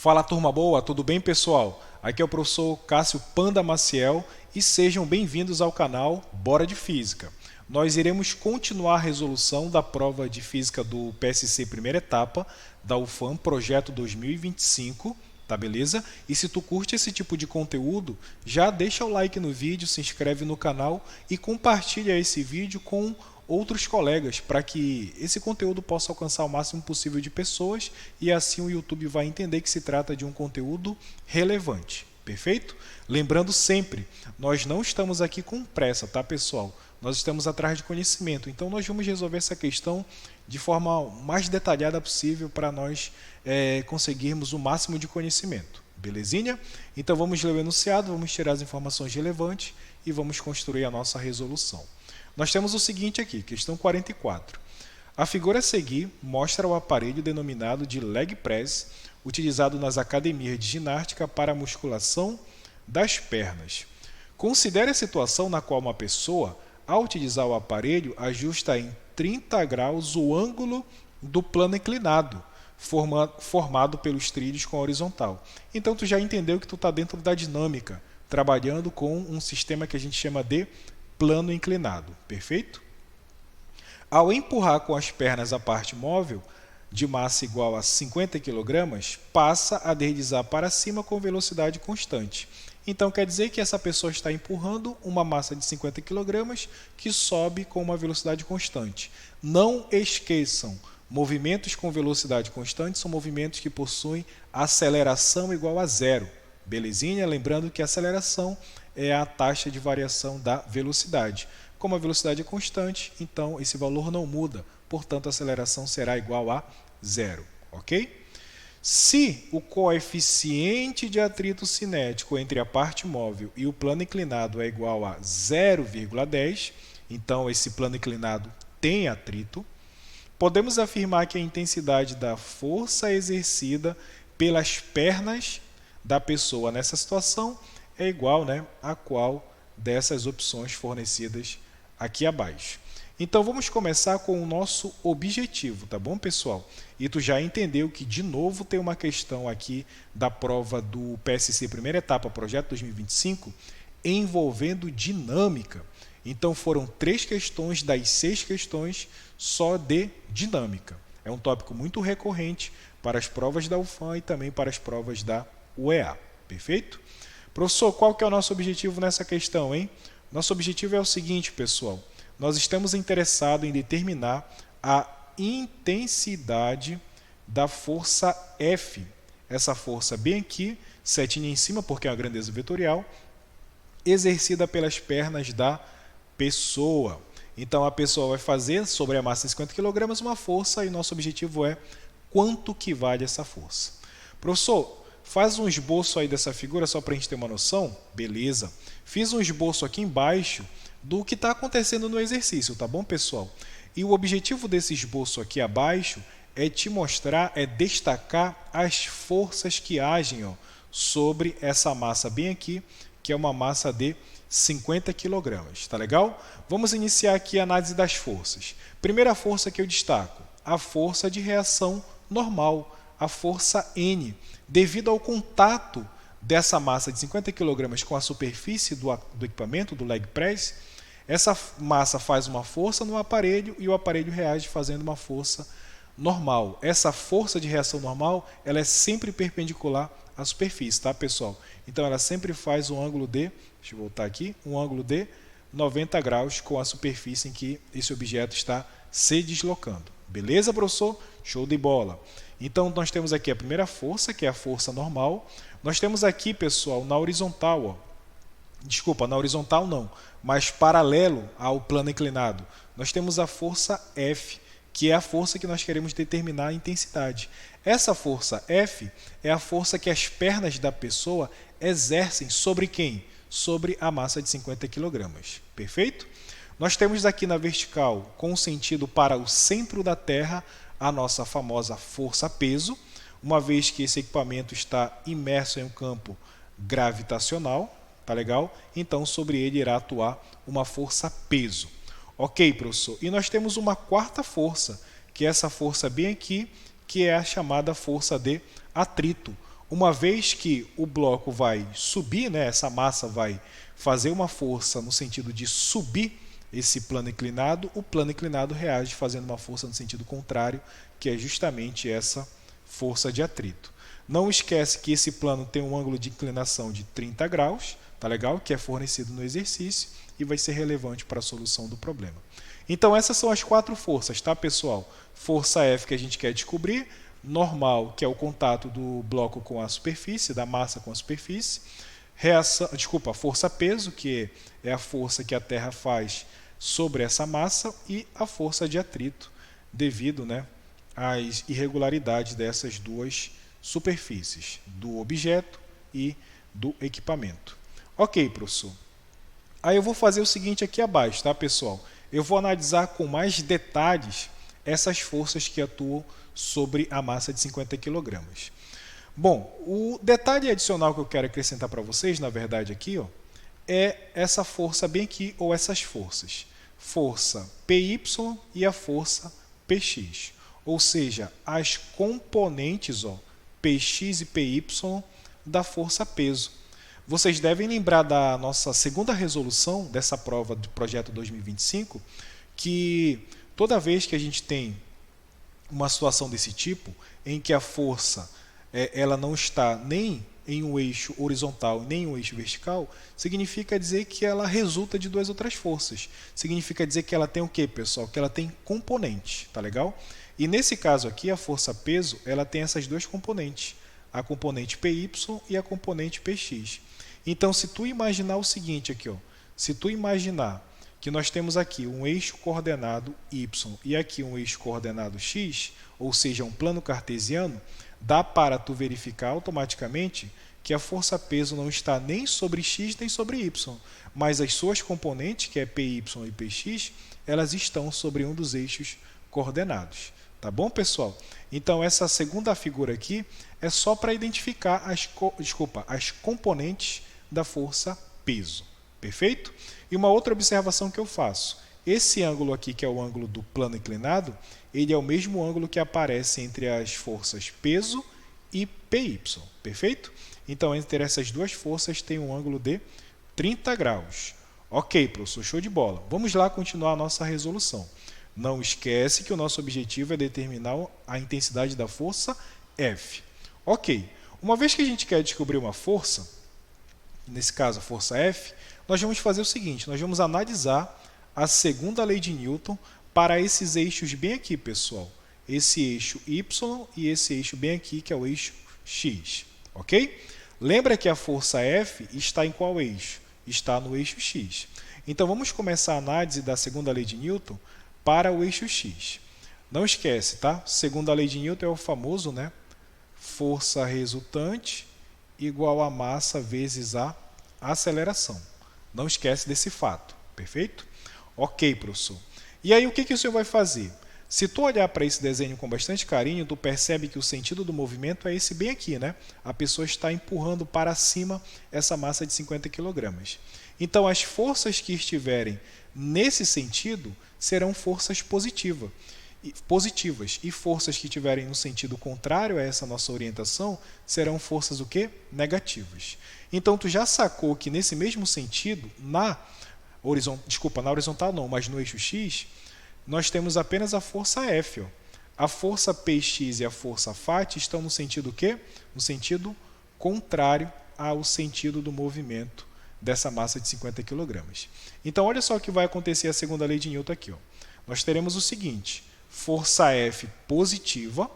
Fala turma boa, tudo bem pessoal? Aqui é o professor Cássio Panda Maciel e sejam bem-vindos ao canal Bora de Física. Nós iremos continuar a resolução da prova de Física do PSC primeira etapa da UFAM Projeto 2025, tá beleza? E se tu curte esse tipo de conteúdo, já deixa o like no vídeo, se inscreve no canal e compartilha esse vídeo com outros colegas para que esse conteúdo possa alcançar o máximo possível de pessoas e assim o YouTube vai entender que se trata de um conteúdo relevante, perfeito? Lembrando sempre, nós não estamos aqui com pressa, tá pessoal? Nós estamos atrás de conhecimento, então nós vamos resolver essa questão de forma mais detalhada possível para nós conseguirmos o máximo de conhecimento, belezinha? Então vamos ler o enunciado, vamos tirar as informações relevantes e vamos construir a nossa resolução. Nós temos o seguinte aqui, questão 44. A figura a seguir mostra o aparelho denominado de leg press, utilizado nas academias de ginástica para a musculação das pernas. Considere a situação na qual uma pessoa, ao utilizar o aparelho, ajusta em 30 graus o ângulo do plano inclinado, formado pelos trilhos com a horizontal. Então, tu já entendeu que tu está dentro da dinâmica, trabalhando com um sistema que a gente chama de plano inclinado, perfeito? Ao empurrar com as pernas a parte móvel, de massa igual a 50 kg, passa a deslizar para cima com velocidade constante. Então, quer dizer que essa pessoa está empurrando uma massa de 50 kg que sobe com uma velocidade constante. Não esqueçam, movimentos com velocidade constante são movimentos que possuem aceleração igual a zero. Belezinha? Lembrando que a aceleração é a taxa de variação da velocidade. Como a velocidade é constante, então esse valor não muda, portanto a aceleração será igual a zero, ok? Se o coeficiente de atrito cinético entre a parte móvel e o plano inclinado é igual a 0,10, então esse plano inclinado tem atrito, podemos afirmar que a intensidade da força exercida pelas pernas da pessoa nessa situação é igual, a qual dessas opções fornecidas aqui abaixo. Então vamos começar com o nosso objetivo, tá bom, pessoal? E tu já entendeu que de novo tem uma questão aqui da prova do PSC primeira etapa, projeto 2025, envolvendo dinâmica. Então foram 3 questões das 6 questões só de dinâmica. É um tópico muito recorrente para as provas da UFAM e também para as provas da UEA, perfeito? Professor, qual que é o nosso objetivo nessa questão, hein? Nosso objetivo é o seguinte, pessoal. Nós estamos interessados em determinar a intensidade da força F. Essa força bem aqui, setinha em cima, porque é uma grandeza vetorial, exercida pelas pernas da pessoa. Então, a pessoa vai fazer sobre a massa de 50 kg uma força e nosso objetivo é quanto que vale essa força. Professor, faz um esboço aí dessa figura só para a gente ter uma noção? Beleza. Fiz um esboço aqui embaixo do que está acontecendo no exercício, tá bom, pessoal? E o objetivo desse esboço aqui abaixo é te mostrar, é destacar as forças que agem sobre essa massa bem aqui, que é uma massa de 50 kg, tá legal? Vamos iniciar aqui a análise das forças. Primeira força que eu destaco, a força de reação normal, a força N, devido ao contato dessa massa de 50 kg com a superfície do equipamento, do leg press, essa massa faz uma força no aparelho e o aparelho reage fazendo uma força normal. Essa força de reação normal, ela é sempre perpendicular à superfície, tá, pessoal? Então, ela sempre faz um ângulo de, deixa eu voltar aqui, um ângulo de 90 graus com a superfície em que esse objeto está se deslocando. Beleza, professor? Show de bola! Então, nós temos aqui a primeira força, que é a força normal. Nós temos aqui, pessoal, na horizontal, desculpa, na horizontal não, mas paralelo ao plano inclinado, nós temos a força F, que é a força que nós queremos determinar a intensidade. Essa força F é a força que as pernas da pessoa exercem sobre quem? Sobre a massa de 50 kg. Perfeito? Nós temos aqui na vertical, com sentido para o centro da Terra, a nossa famosa força-peso, uma vez que esse equipamento está imerso em um campo gravitacional, tá legal? Então, sobre ele irá atuar uma força-peso. Ok, professor? E nós temos uma quarta força, que é essa força bem aqui, que é a chamada força de atrito, uma vez que o bloco vai subir, né, essa massa vai fazer uma força no sentido de subir esse plano inclinado, o plano inclinado reage fazendo uma força no sentido contrário, que é justamente essa força de atrito. Não esquece que esse plano tem um ângulo de inclinação de 30 graus, tá legal? Que é fornecido no exercício e vai ser relevante para a solução do problema. Então essas são as 4 forças, tá, pessoal? Força F que a gente quer descobrir, normal, que é o contato do bloco com a superfície, da massa com a superfície, força peso, que é a força que a Terra faz sobre essa massa, e a força de atrito, devido, né, às irregularidades dessas duas superfícies, do objeto e do equipamento. Ok, professor. Aí eu vou fazer o seguinte aqui abaixo, tá, pessoal? Eu vou analisar com mais detalhes essas forças que atuam sobre a massa de 50 kg. Bom, o detalhe adicional que eu quero acrescentar para vocês, na verdade aqui, ó, é essa força bem aqui, ou essas forças. Força PY e a força PX. Ou seja, as componentes, ó, PX e PY da força peso. Vocês devem lembrar da nossa segunda resolução dessa prova do projeto 2025, que toda vez que a gente tem uma situação desse tipo, em que a força ela não está nem em um eixo horizontal nem em um eixo vertical, significa dizer que ela resulta de duas outras forças. Significa dizer que ela tem o quê, pessoal? Que ela tem componentes, tá legal? E nesse caso aqui, a força peso, ela tem essas duas componentes, a componente PY e a componente PX. Então, se tu imaginar o seguinte aqui, ó, se tu imaginar que nós temos aqui um eixo coordenado Y e aqui um eixo coordenado X, ou seja, um plano cartesiano, dá para tu verificar automaticamente que a força peso não está nem sobre X nem sobre Y, mas as suas componentes, que é PY e PX, elas estão sobre um dos eixos coordenados. Tá bom, pessoal? Então, essa segunda figura aqui é só para identificar as componentes da força peso. Perfeito? E uma outra observação que eu faço. Esse ângulo aqui, que é o ângulo do plano inclinado, ele é o mesmo ângulo que aparece entre as forças peso e PY. Perfeito? Então, entre essas duas forças tem um ângulo de 30 graus. Ok, professor, show de bola. Vamos lá continuar a nossa resolução. Não esquece que o nosso objetivo é determinar a intensidade da força F. Ok, uma vez que a gente quer descobrir uma força, nesse caso a força F, nós vamos fazer o seguinte, nós vamos analisar a segunda lei de Newton para esses eixos bem aqui, pessoal. Esse eixo Y e esse eixo bem aqui, que é o eixo X. Ok? Lembra que a força F está em qual eixo? Está no eixo X. Então, vamos começar a análise da segunda lei de Newton para o eixo X. Não esquece, tá? Segunda lei de Newton é o famoso, né? Força resultante igual a massa vezes a aceleração. Não esquece desse fato, perfeito? Ok, professor. E aí o que o senhor vai fazer? Se tu olhar para esse desenho com bastante carinho, tu percebe que o sentido do movimento é esse bem aqui, né? A pessoa está empurrando para cima essa massa de 50 kg. Então, as forças que estiverem nesse sentido serão forças positivas. E forças que estiverem no sentido contrário a essa nossa orientação serão forças o quê? Negativas. Então, tu já sacou que nesse mesmo sentido, na horizontal não, mas no eixo X, nós temos apenas a força F. Ó. A força Px e a força Φ estão no sentido o quê? No sentido contrário ao sentido do movimento dessa massa de 50 kg. Então, olha só o que vai acontecer a segunda lei de Newton aqui. Ó. Nós teremos o seguinte, força F positiva,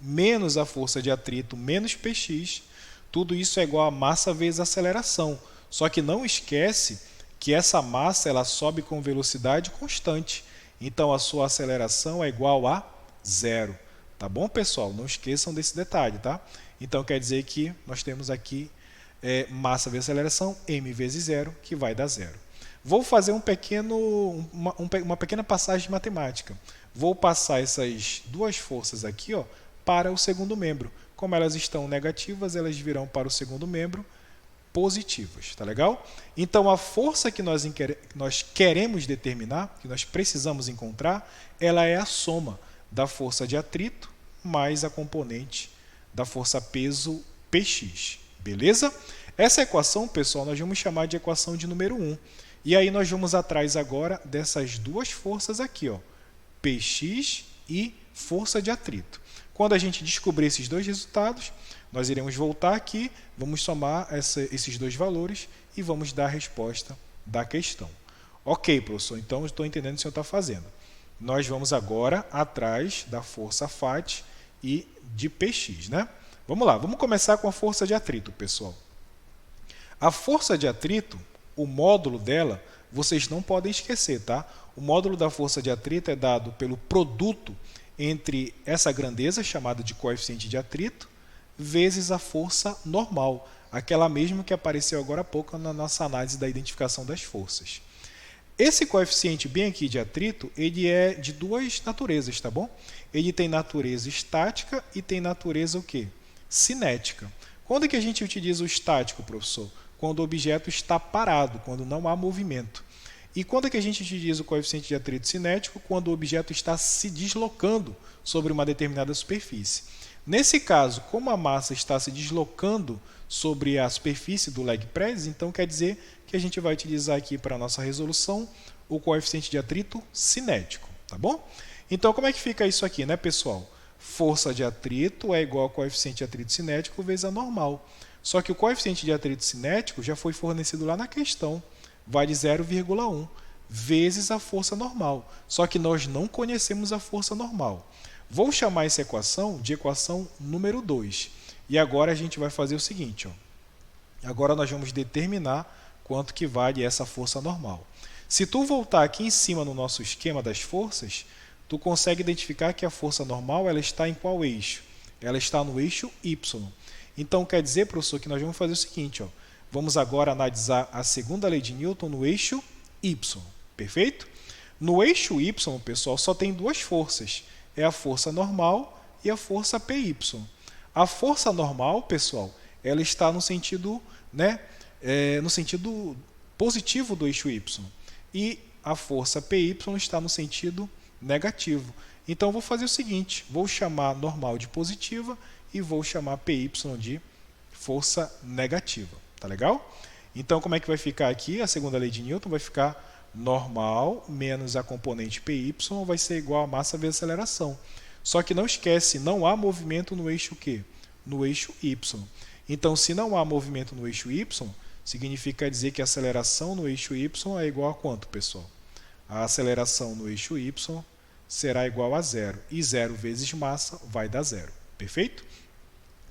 menos a força de atrito, menos Px, tudo isso é igual a massa vezes aceleração. Só que não esquece que essa massa ela sobe com velocidade constante. Então, a sua aceleração é igual a zero. Tá bom, pessoal? Não esqueçam desse detalhe, tá? Então, quer dizer que nós temos aqui massa vezes aceleração, m vezes zero, que vai dar zero. Vou fazer uma pequena passagem de matemática. Vou passar essas duas forças aqui, ó, para o segundo membro. Como elas estão negativas, elas virão para o segundo membro positivas. Tá legal? Então, a força que nós queremos determinar, que nós precisamos encontrar, ela é a soma da força de atrito mais a componente da força peso Px. Beleza? Essa equação, pessoal, nós vamos chamar de equação de número 1. E aí nós vamos atrás agora dessas duas forças aqui, ó, Px e força de atrito. Quando a gente descobrir esses dois resultados, nós iremos voltar aqui, vamos somar esses dois valores e vamos dar a resposta da questão. Ok, professor, então estou entendendo o que o senhor está fazendo. Nós vamos agora atrás da força Fat e de Px, né? Vamos lá, vamos começar com a força de atrito, pessoal. A força de atrito, o módulo dela, vocês não podem esquecer, tá? O módulo da força de atrito é dado pelo produto entre essa grandeza, chamada de coeficiente de atrito, vezes a força normal, aquela mesma que apareceu agora há pouco na nossa análise da identificação das forças. Esse coeficiente bem aqui de atrito, ele é de duas naturezas, tá bom? Ele tem natureza estática e tem natureza o quê? Cinética. Quando é que a gente utiliza o estático, professor? Quando o objeto está parado, quando não há movimento. E quando é que a gente utiliza o coeficiente de atrito cinético? Quando o objeto está se deslocando sobre uma determinada superfície. Nesse caso, como a massa está se deslocando sobre a superfície do leg press, então quer dizer que a gente vai utilizar aqui para a nossa resolução o coeficiente de atrito cinético, tá bom? Então, como é que fica isso aqui, né, pessoal? Força de atrito é igual ao coeficiente de atrito cinético vezes a normal. Só que o coeficiente de atrito cinético já foi fornecido lá na questão, vale 0,1 vezes a força normal. Só que nós não conhecemos a força normal. Vou chamar essa equação de equação número 2. E agora a gente vai fazer o seguinte, ó. Agora nós vamos determinar quanto que vale essa força normal. Se tu voltar aqui em cima no nosso esquema das forças, tu consegue identificar que a força normal ela está em qual eixo? Ela está no eixo Y. Então quer dizer, professor, que nós vamos fazer o seguinte, ó. Vamos agora analisar a segunda lei de Newton no eixo Y. Perfeito? No eixo Y, pessoal, só tem duas forças. É a força normal e a força PY. A força normal, pessoal, ela está no sentido, né, no sentido positivo do eixo Y. E a força PY está no sentido negativo. Então, vou fazer o seguinte, vou chamar normal de positiva e vou chamar PY de força negativa. Tá legal? Então, como é que vai ficar aqui? A segunda lei de Newton vai ficar normal menos a componente PY vai ser igual a massa vezes aceleração. Só que não esquece, não há movimento no eixo Q? No eixo Y. Então, se não há movimento no eixo Y, significa dizer que a aceleração no eixo Y é igual a quanto, pessoal? A aceleração no eixo Y será igual a zero. E 0 vezes massa vai dar zero. Perfeito?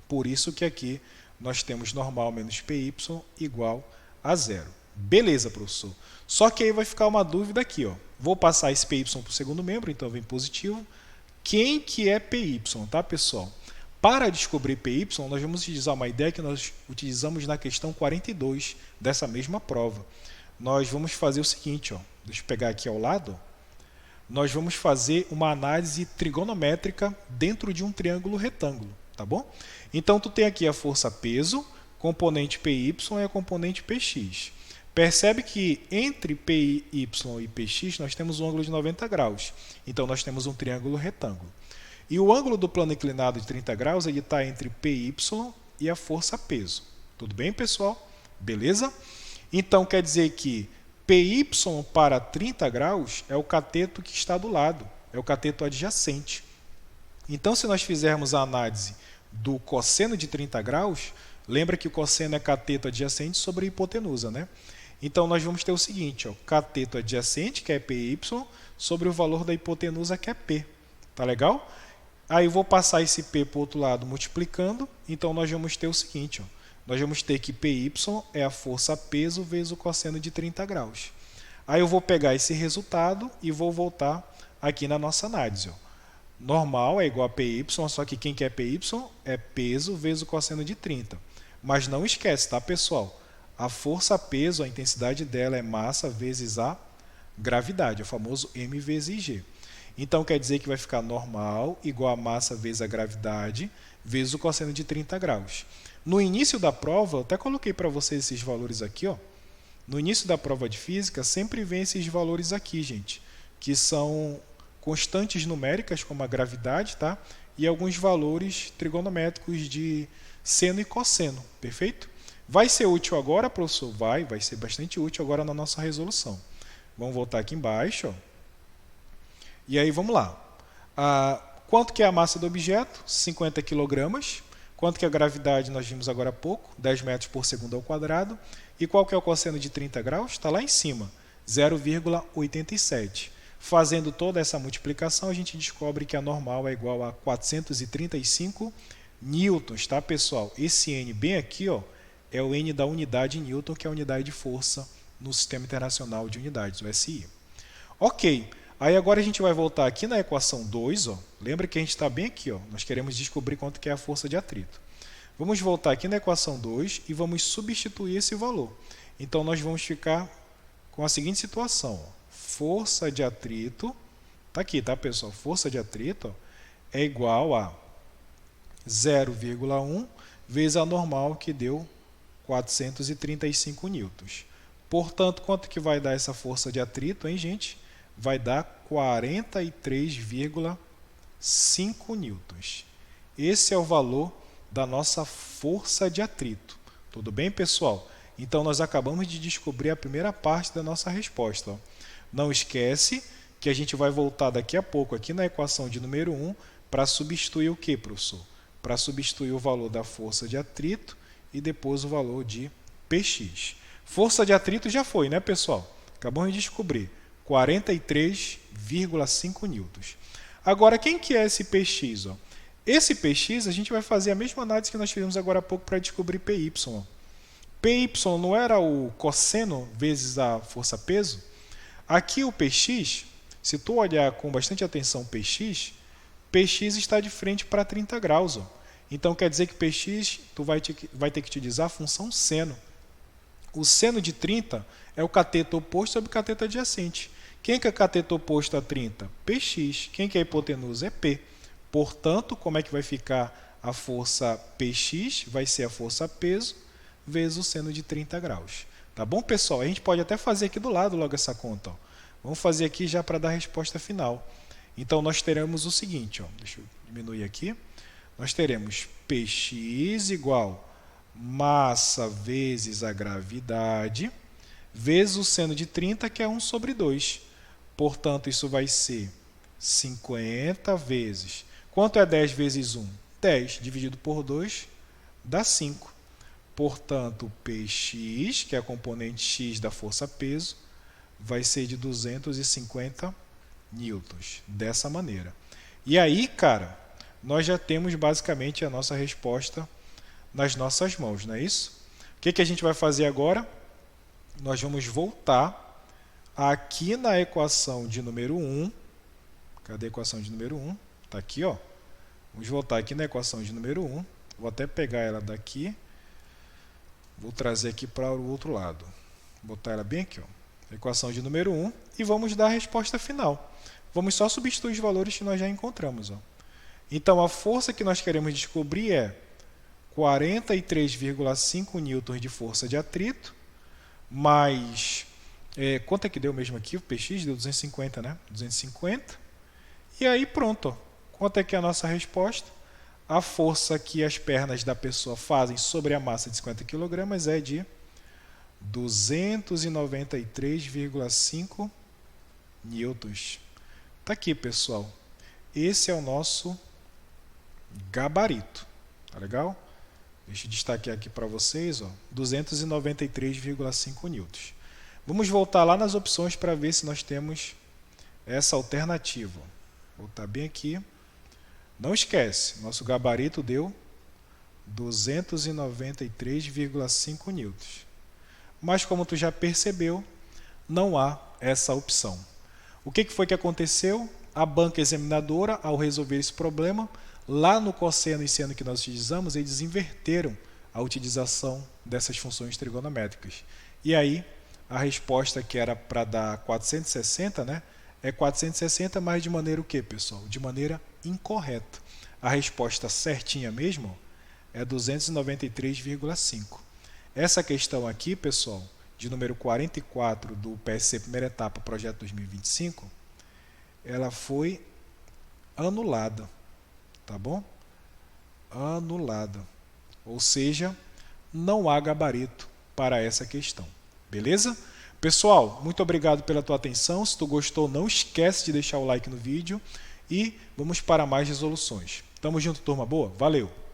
Por isso que aqui nós temos normal menos PY igual a zero. Beleza, professor. Só que aí vai ficar uma dúvida aqui, ó. Vou passar esse PY para o segundo membro, então vem positivo. Quem que é PY, tá, pessoal? Para descobrir PY, nós vamos utilizar uma ideia que nós utilizamos na questão 42 dessa mesma prova. Nós vamos fazer o seguinte, ó. Deixa eu pegar aqui ao lado. Nós vamos fazer uma análise trigonométrica dentro de um triângulo retângulo, tá bom? Então, tu tem aqui a força peso, componente PY e a componente PX. Percebe que entre PY e PX nós temos um ângulo de 90 graus. Então, nós temos um triângulo retângulo. E o ângulo do plano inclinado de 30 graus está entre PY e a força peso. Tudo bem, pessoal? Beleza? Então, quer dizer que PY para 30 graus é o cateto que está do lado, é o cateto adjacente. Então, se nós fizermos a análise do cosseno de 30 graus, lembra que o cosseno é cateto adjacente sobre a hipotenusa, né? Então, nós vamos ter o seguinte, ó, cateto adjacente, que é PY, sobre o valor da hipotenusa, que é P. Tá legal? Aí eu vou passar esse P para o outro lado multiplicando, então nós vamos ter o seguinte, ó, nós vamos ter que PY é a força peso vezes o cosseno de 30 graus. Aí eu vou pegar esse resultado e vou voltar aqui na nossa análise. Ó. Normal é igual a PY, só que quem quer PY é peso vezes o cosseno de 30. Mas não esquece, tá, pessoal? A força peso, a intensidade dela é massa vezes a gravidade, o famoso M vezes G. Então, quer dizer que vai ficar normal igual a massa vezes a gravidade vezes o cosseno de 30 graus. No início da prova, eu até coloquei para vocês esses valores aqui. Ó. No início da prova de física, sempre vem esses valores aqui, gente, que são constantes numéricas, como a gravidade, tá? E alguns valores trigonométricos de seno e cosseno, perfeito? Vai ser útil agora, professor? Vai ser bastante útil agora na nossa resolução. Vamos voltar aqui embaixo. Ó. E aí vamos lá. Quanto que é a massa do objeto? 50 kg. Quanto que é a gravidade? Nós vimos agora há pouco, 10 metros por segundo ao quadrado. E qual que é o cosseno de 30 graus? Está lá em cima, 0,87. Fazendo toda essa multiplicação, a gente descobre que a normal é igual a 435 newtons, tá, pessoal? Esse N bem aqui, ó, é o N da unidade newton, que é a unidade de força no Sistema Internacional de Unidades, o SI. Ok, aí agora a gente vai voltar aqui na equação 2, ó. Lembra que a gente está bem aqui, ó. Nós queremos descobrir quanto que é a força de atrito. Vamos voltar aqui na equação 2 e vamos substituir esse valor. Então, nós vamos ficar com a seguinte situação. Ó. Força de atrito, está aqui, tá, pessoal? Força de atrito ó, é igual a 0,1 vezes a normal, que deu 435 newtons. Portanto, quanto que vai dar essa força de atrito, hein, gente? Vai dar 43,5 newtons. Esse é o valor da nossa força de atrito. Tudo bem, pessoal? Então, nós acabamos de descobrir a primeira parte da nossa resposta. Ó. Não esquece que a gente vai voltar daqui a pouco aqui na equação de número 1 para substituir o que, professor? Para substituir o valor da força de atrito e depois o valor de Px. Força de atrito já foi, né, pessoal? Acabamos de descobrir. 43,5 newtons. Agora, quem que é esse Px? Ó? Esse Px, a gente vai fazer a mesma análise que nós fizemos agora há pouco para descobrir Py. Py não era o cosseno vezes a força-peso? Aqui o Px, se tu olhar com bastante atenção o Px está de frente para 30 graus. Ó. Então, quer dizer que Px, tu vai ter que utilizar a função seno. O seno de 30 é o cateto oposto sobre o cateto adjacente. Quem que é cateto oposto a 30? Px. Quem que é a hipotenusa? É P. Portanto, como é que vai ficar a força Px? Vai ser a força peso vezes o seno de 30 graus. Tá bom, pessoal? A gente pode até fazer aqui do lado logo essa conta. Ó. Vamos fazer aqui já para dar a resposta final. Então, nós teremos o seguinte. Ó. Deixa eu diminuir aqui. Nós teremos Px igual massa vezes a gravidade, vezes o seno de 30, que é 1 sobre 2. Portanto, isso vai ser 50 vezes... Quanto é 10 vezes 1? 10 dividido por 2 dá 5. Portanto, Px, que é a componente x da força-peso, vai ser de 250 newtons. Dessa maneira. E aí, cara, nós já temos basicamente a nossa resposta nas nossas mãos, não é isso? O que a gente vai fazer agora? Nós vamos voltar aqui na equação de número 1. Cadê a equação de número 1? Está aqui, ó. Vamos voltar aqui na equação de número 1. Vou até pegar ela daqui. Vou trazer aqui para o outro lado. Vou botar ela bem aqui, ó. Equação de número 1. E vamos dar a resposta final. Vamos só substituir os valores que nós já encontramos. Ó. Então, a força que nós queremos descobrir é 43,5 newtons de força de atrito, mais... quanto é que deu mesmo aqui? O Px deu 250, né? 250. E aí pronto. Ó. Quanto é que é a nossa resposta? A força que as pernas da pessoa fazem sobre a massa de 50 kg é de 293,5 newtons. Está aqui, pessoal. Esse é o nosso gabarito. Tá legal? Deixa eu destacar aqui para vocês, 293,5 newtons. Vamos voltar lá nas opções para ver se nós temos essa alternativa. Vou voltar bem aqui. Não esquece, nosso gabarito deu 293,5 newtons. Mas como tu já percebeu, não há essa opção. O que foi que aconteceu? A banca examinadora, ao resolver esse problema, lá no cosseno e seno que nós utilizamos, eles inverteram a utilização dessas funções trigonométricas. E aí, a resposta que era para dar 460, né, é 460, mas de maneira o quê, pessoal? De maneira incorreta. A resposta certinha mesmo é 293,5. Essa questão aqui, pessoal, de número 44 do PSC Primeira Etapa, Projeto 2025, ela foi anulada. Tá bom? Anulada. ou seja, não há gabarito para essa questão. Beleza? Pessoal, muito obrigado pela tua atenção. Se tu gostou, não esquece de deixar o like no vídeo e vamos para mais resoluções. Tamo junto, turma boa. Valeu!